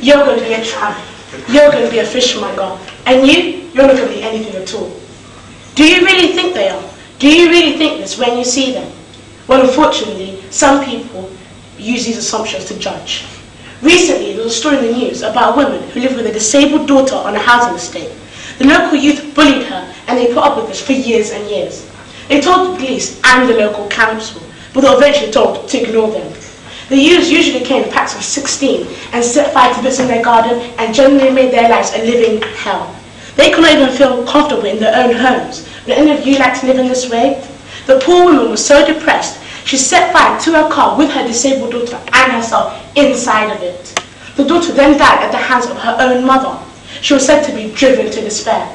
You're going to be a tramp. You're going to be a fishmonger. And you're not going to be anything at all. Do you really think they are? Do you really think this when you see them? Well, unfortunately, some people use these assumptions to judge. Recently, there was a story in the news about a woman who lived with a disabled daughter on a housing estate. The local youth bullied her, and they put up with this for years and years. They told the police and the local council, but they were eventually told to ignore them. The youths usually came in packs of 16 and set fire to bits in their garden and generally made their lives a living hell. They could not even feel comfortable in their own homes. Would any of you like to live in this way? The poor woman was so depressed, she set fire to her car with her disabled daughter and herself inside of it. The daughter then died at the hands of her own mother. She was said to be driven to despair.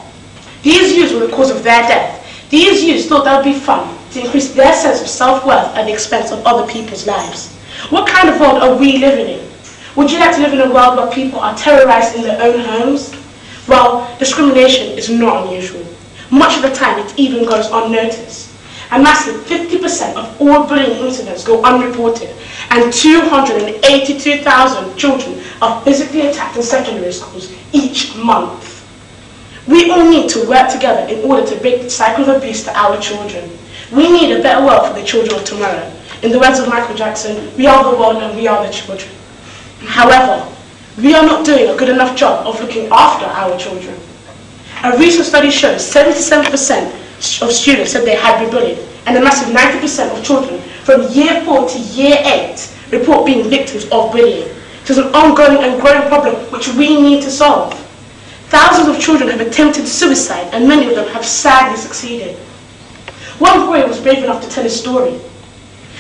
These youths were the cause of their death. These youths thought that would be fun to increase their sense of self-worth at the expense of other people's lives. What kind of world are we living in? Would you like to live in a world where people are terrorized in their own homes? Well, discrimination is not unusual. Much of the time it even goes unnoticed. A massive 50% of all bullying incidents go unreported, and 282,000 children are physically attacked in secondary schools each month. We all need to work together in order to break the cycle of abuse to our children. We need a better world for the children of tomorrow. In the words of Michael Jackson, we are the world and we are the children. However, we are not doing a good enough job of looking after our children. A recent study shows 77% of students said they had been bullied, and a massive 90% of children from year 4 to year 8 report being victims of bullying. It is an ongoing and growing problem which we need to solve. Thousands of children have attempted suicide, and many of them have sadly succeeded. One boy was brave enough to tell his story.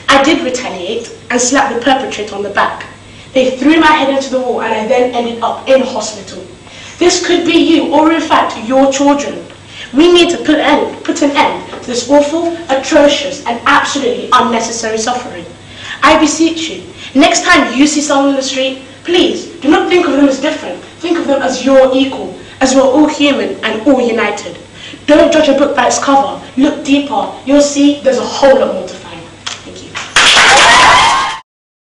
I did retaliate and slapped the perpetrator on the back. They threw my head into the wall and I then ended up in hospital. This could be you, or in fact your children. We need to put an end to this awful, atrocious and absolutely unnecessary suffering. I beseech you, next time you see someone in the street, please do not think of them as different. Think of them as your equal, as we're all human and all united. Don't judge a book by its cover. Look deeper. You'll see there's a whole lot more to